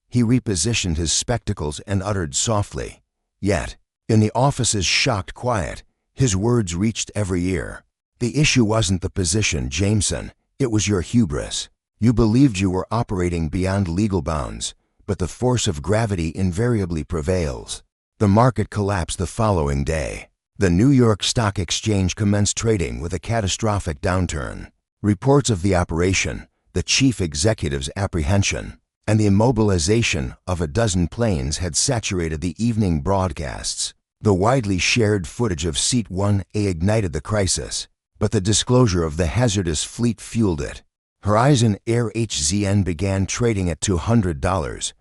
He repositioned his spectacles and uttered softly. Yet, in the office's shocked quiet, his words reached every ear. "The issue wasn't the position, Jameson. It was your hubris. You believed you were operating beyond legal bounds, but the force of gravity invariably prevails." The market collapsed the following day. The New York Stock Exchange commenced trading with a catastrophic downturn. Reports of the operation, the chief executive's apprehension, and the immobilization of a dozen planes had saturated the evening broadcasts. The widely shared footage of Seat 1A ignited the crisis, but the disclosure of the hazardous fleet fueled it. Horizon Air HZN began trading at $200.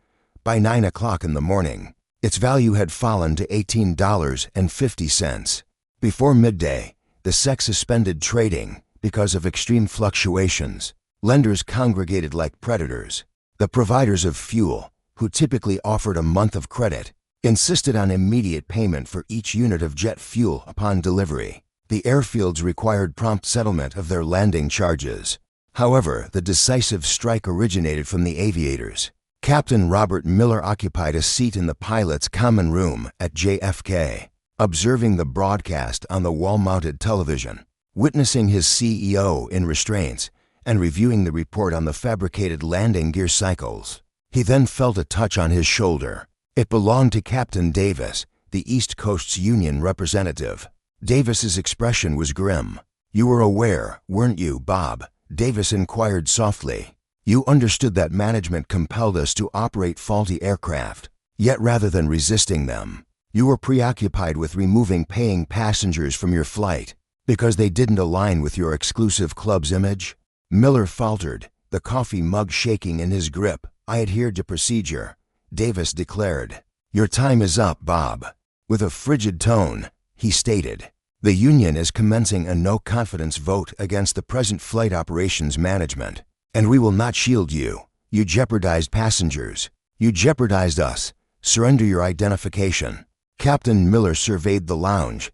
By 9 o'clock in the morning, its value had fallen to $18.50. Before midday, the SEC suspended trading because of extreme fluctuations. Lenders congregated like predators. The providers of fuel, who typically offered a month of credit, insisted on immediate payment for each unit of jet fuel upon delivery. The airfields required prompt settlement of their landing charges. However, the decisive strike originated from the aviators. Captain Robert Miller occupied a seat in the pilot's common room at JFK, observing the broadcast on the wall-mounted television, witnessing his CEO in restraints, and reviewing the report on the fabricated landing gear cycles. He then felt a touch on his shoulder. It belonged to Captain Davis, the East Coast's union representative. Davis's expression was grim. "You were aware, weren't you, Bob?" Davis inquired softly. "You understood that management compelled us to operate faulty aircraft, yet rather than resisting them, you were preoccupied with removing paying passengers from your flight because they didn't align with your exclusive club's image?" Miller faltered, the coffee mug shaking in his grip. "I adhered to procedure," Davis declared. "Your time is up, Bob." With a frigid tone, he stated, "The union is commencing a no-confidence vote against the present flight operations management, and we will not shield you. You jeopardized passengers. You jeopardized us. Surrender your identification." Captain Miller surveyed the lounge.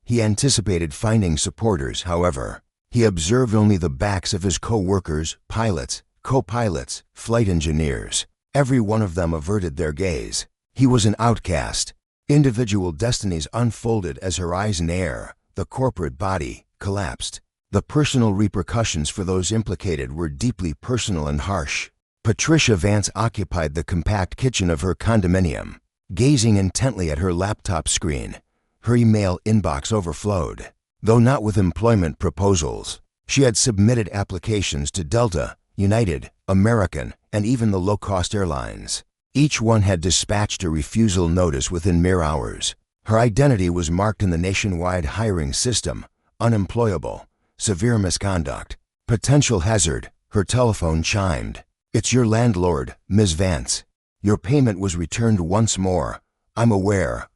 He anticipated finding supporters, however. He observed only the backs of his co-workers, pilots, co-pilots, flight engineers. Every one of them averted their gaze. He was an outcast. Individual destinies unfolded as Horizon Air, the corporate body, collapsed. The personal repercussions for those implicated were deeply personal and harsh. Patricia Vance occupied the compact kitchen of her condominium, gazing intently at her laptop screen. Her email inbox overflowed. Though not with employment proposals, she had submitted applications to Delta, United, American, and even the low-cost airlines. Each one had dispatched a refusal notice within mere hours. Her identity was marked in the nationwide hiring system: unemployable, severe misconduct, potential hazard. Her telephone chimed. "It's your landlord, Ms. Vance. Your payment was returned once more. I'm aware,"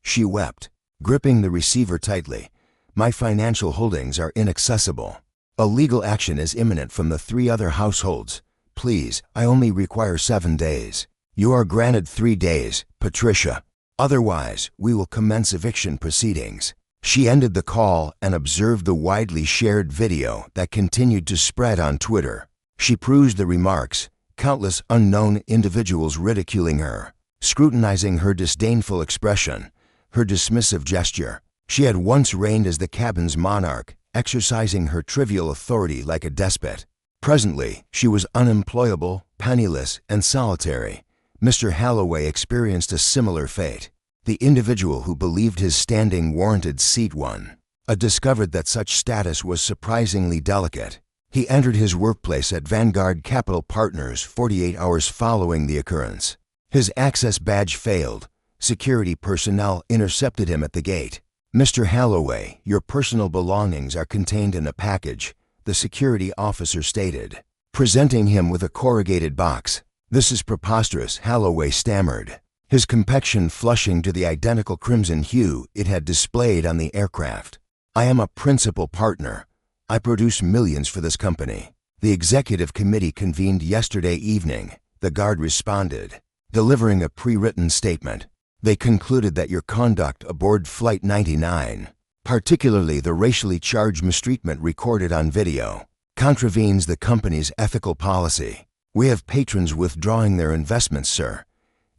she wept, gripping the receiver tightly. "My financial holdings are inaccessible. A legal action is imminent from the 3 other households. Please, I only require 7 days. You are granted 3 days, Patricia. Otherwise, we will commence eviction proceedings." She ended the call and observed the widely shared video that continued to spread on Twitter. She perused the remarks, countless unknown individuals ridiculing her, scrutinizing her disdainful expression, her dismissive gesture. She had once reigned as the cabin's monarch, exercising her trivial authority like a despot. Presently, she was unemployable, penniless, and solitary. Mr. Halloway experienced a similar fate. The individual who believed his standing warranted seat 1 discovered that such status was surprisingly delicate. He entered his workplace at Vanguard Capital Partners 48 hours following the occurrence. His access badge failed. Security personnel intercepted him at the gate. "Mr. Halloway, your personal belongings are contained in a package," the security officer stated, presenting him with a corrugated box. "This is preposterous," Halloway stammered, his complexion flushing to the identical crimson hue it had displayed on the aircraft. "I am a principal partner. I produce millions for this company." "The executive committee convened yesterday evening," the guard responded, delivering a pre-written statement. "They concluded that your conduct aboard Flight 99, particularly the racially charged mistreatment recorded on video, contravenes the company's ethical policy. We have patrons withdrawing their investments, sir.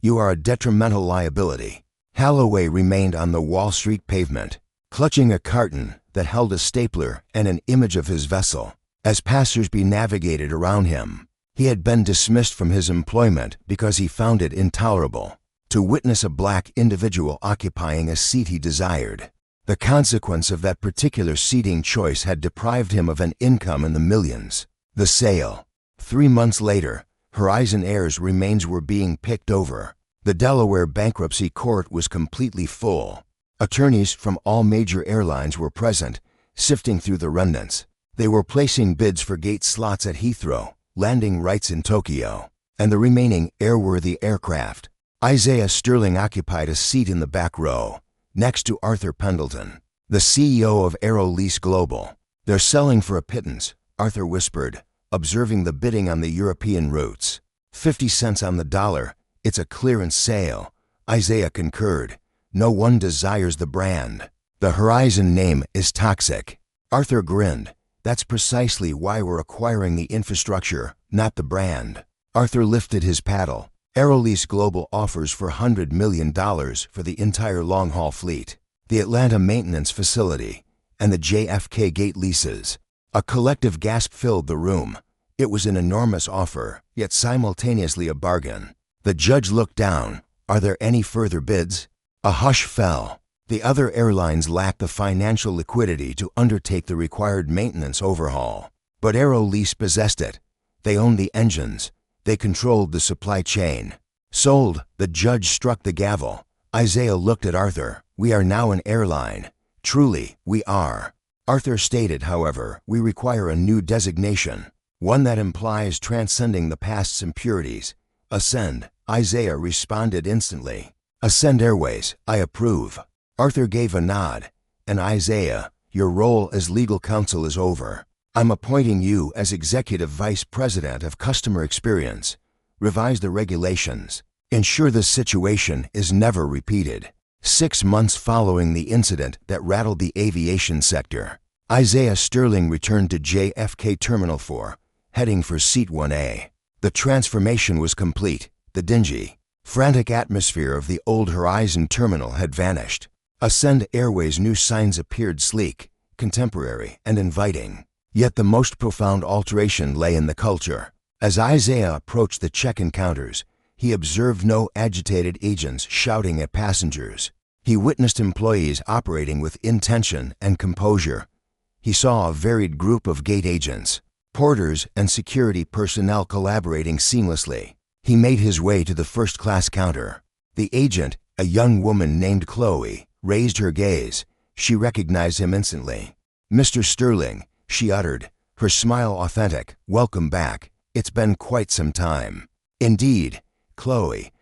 You are a detrimental liability." Halloway remained on the Wall Street pavement, clutching a carton that held a stapler and an image of his vessel. As passers-by navigated around him, he had been dismissed from his employment because he found it intolerable to witness a black individual occupying a seat he desired. The consequence of that particular seating choice had deprived him of an income in the millions. The sale. 3 months later, Horizon Air's remains were being picked over. The Delaware bankruptcy court was completely full. Attorneys from all major airlines were present, sifting through the remnants. They were placing bids for gate slots at Heathrow, landing rights in Tokyo, and the remaining airworthy aircraft. Isaiah Sterling occupied a seat in the back row, next to Arthur Pendleton, the CEO of Aerolease Global. "They're selling for a pittance," Arthur whispered, observing the bidding on the European routes. 50 cents on the dollar. It's a clearance sale. Isaiah concurred. No one desires the brand. The Horizon name is toxic. Arthur grinned. That's precisely why we're acquiring the infrastructure, not the brand. Arthur lifted his paddle. Aerolease Global offers for $100 million for the entire long-haul fleet, the Atlanta maintenance facility, and the JFK gate leases. A collective gasp filled the room. It was an enormous offer, yet simultaneously a bargain. The judge looked down. Are there any further bids? A hush fell. The other airlines lacked the financial liquidity to undertake the required maintenance overhaul. But Aerolease possessed it. They owned the engines. They controlled the supply chain. Sold. The judge struck the gavel. Isaiah looked at Arthur. We are now an airline. Truly, we are. Arthur stated, however, we require a new designation, one that implies transcending the past's impurities. Ascend. Isaiah responded instantly. Ascend Airways, I approve. Arthur gave a nod. And Isaiah, your role as legal counsel is over. I'm appointing you as Executive Vice President of Customer Experience. Revise the regulations. Ensure this situation is never repeated. 6 months following the incident that rattled the aviation sector, Isaiah Sterling returned to JFK Terminal 4, heading for Seat 1A. The transformation was complete. The dingy, frantic atmosphere of the old Horizon terminal had vanished. Ascend Airways' new signs appeared sleek, contemporary, and inviting. Yet the most profound alteration lay in the culture. As Isaiah approached the check-in counters, he observed no agitated agents shouting at passengers. He witnessed employees operating with intention and composure. He saw a varied group of gate agents, porters, and security personnel collaborating seamlessly. He made his way to the first-class counter. The agent, a young woman named Chloe, raised her gaze. She recognized him instantly. Mr. Sterling, she uttered, her smile authentic. Welcome back. It's been quite some time. Indeed, Chloe.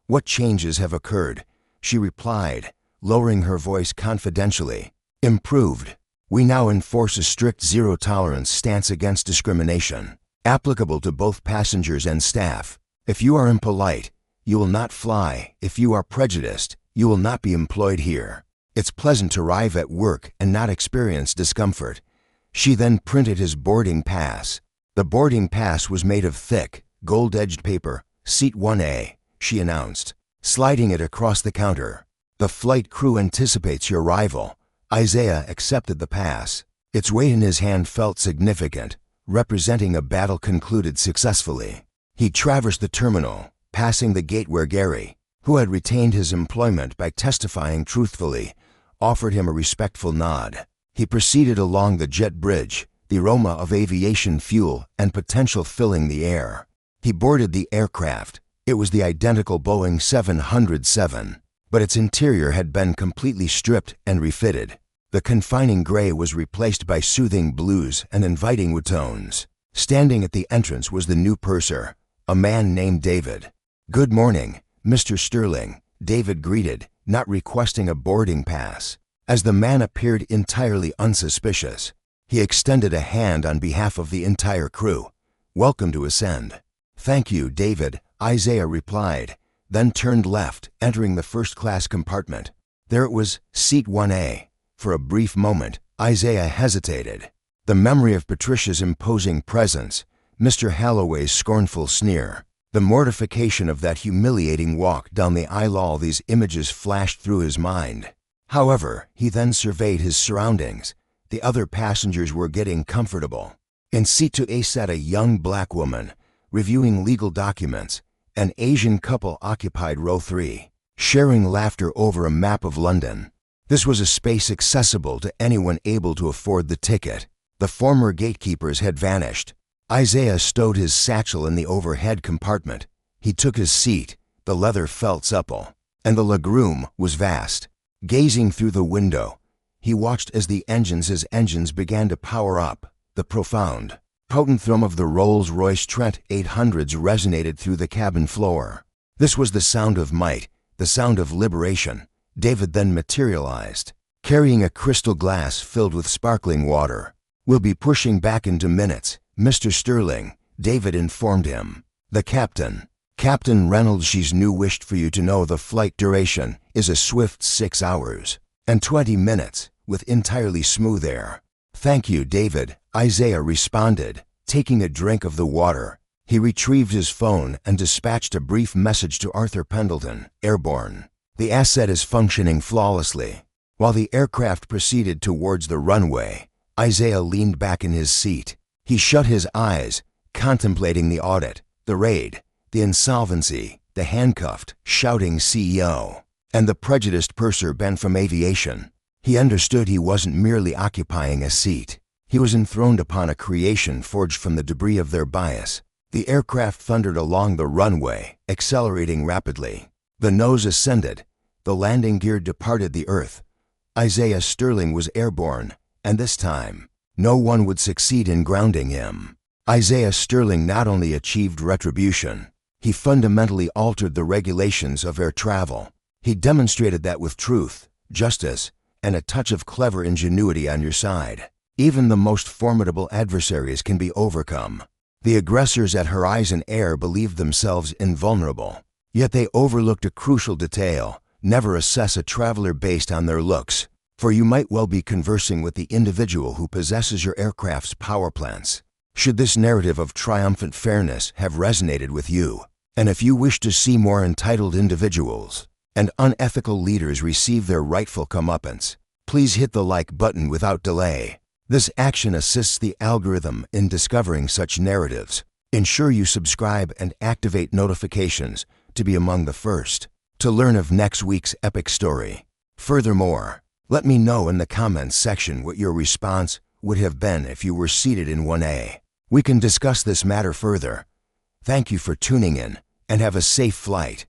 What changes have occurred? She replied, lowering her voice confidentially. Improved. We now enforce a strict zero-tolerance stance against discrimination, applicable to both passengers and staff. If you are impolite, you will not fly. If you are prejudiced, you will not be employed here. It's pleasant to arrive at work and not experience discomfort. She then printed his boarding pass. The boarding pass was made of thick, gold-edged paper. Seat 1A, she announced, sliding it across the counter. The flight crew anticipates your arrival. Isaiah accepted the pass. Its weight in his hand felt significant, representing a battle concluded successfully. He traversed the terminal, passing the gate where Gary, who had retained his employment by testifying truthfully, offered him a respectful nod. He proceeded along the jet bridge, the aroma of aviation fuel and potential filling the air. He boarded the aircraft. It was the identical Boeing 707, but its interior had been completely stripped and refitted. The confining gray was replaced by soothing blues and inviting wood tones. Standing at the entrance was the new purser, a man named David. Good morning, Mr. Sterling, David greeted, not requesting a boarding pass. As the man appeared entirely unsuspicious, he extended a hand on behalf of the entire crew. Welcome to Ascend. Thank you, David, Isaiah replied, then turned left, entering the first-class compartment. There it was, Seat 1A. For a brief moment, Isaiah hesitated. The memory of Patricia's imposing presence, Mr. Halloway's scornful sneer, the mortification of that humiliating walk down the aisle, all these images flashed through his mind. However, he then surveyed his surroundings. The other passengers were getting comfortable. In Seat 2A sat a young black woman, reviewing legal documents. An Asian couple occupied row 3, sharing laughter over a map of London. This was a space accessible to anyone able to afford the ticket. The former gatekeepers had vanished. Isaiah stowed his satchel in the overhead compartment. He took his seat. The leather felt supple, and the legroom was vast. Gazing through the window, he watched as the engines began to power up. The profound, potent thrum of the Rolls-Royce Trent 800s resonated through the cabin floor. This was the sound of might, the sound of liberation. David then materialized, carrying a crystal glass filled with sparkling water. We'll be pushing back into minutes, Mr. Sterling, David informed him. The captain, Captain Reynolds, she's new wished for you to know the flight duration is a swift 6 hours and 20 minutes with entirely smooth air. Thank you, David, Isaiah responded, taking a drink of the water. He retrieved his phone and dispatched a brief message to Arthur Pendleton, airborne. The asset is functioning flawlessly. While the aircraft proceeded towards the runway, Isaiah leaned back in his seat. He shut his eyes, contemplating the audit, the raid, the insolvency, the handcuffed, shouting CEO, and the prejudiced purser banned from aviation. He understood he wasn't merely occupying a seat. He was enthroned upon a creation forged from the debris of their bias. The aircraft thundered along the runway, accelerating rapidly. The nose ascended. The landing gear departed the earth. Isaiah Sterling was airborne, and this time, no one would succeed in grounding him. Isaiah Sterling not only achieved retribution, he fundamentally altered the regulations of air travel. He demonstrated that with truth, justice, and a touch of clever ingenuity on your side, even the most formidable adversaries can be overcome. The aggressors at Horizon Air believed themselves invulnerable, yet they overlooked a crucial detail: never assess a traveler based on their looks, for you might well be conversing with the individual who possesses your aircraft's power plants. Should this narrative of triumphant fairness have resonated with you, and if you wish to see more entitled individuals and unethical leaders receive their rightful comeuppance, please hit the like button without delay. This action assists the algorithm in discovering such narratives. Ensure you subscribe and activate notifications to be among the first to learn of next week's epic story. Furthermore, let me know in the comments section what your response would have been if you were seated in 1A. We can discuss this matter further. Thank you for tuning in, and have a safe flight.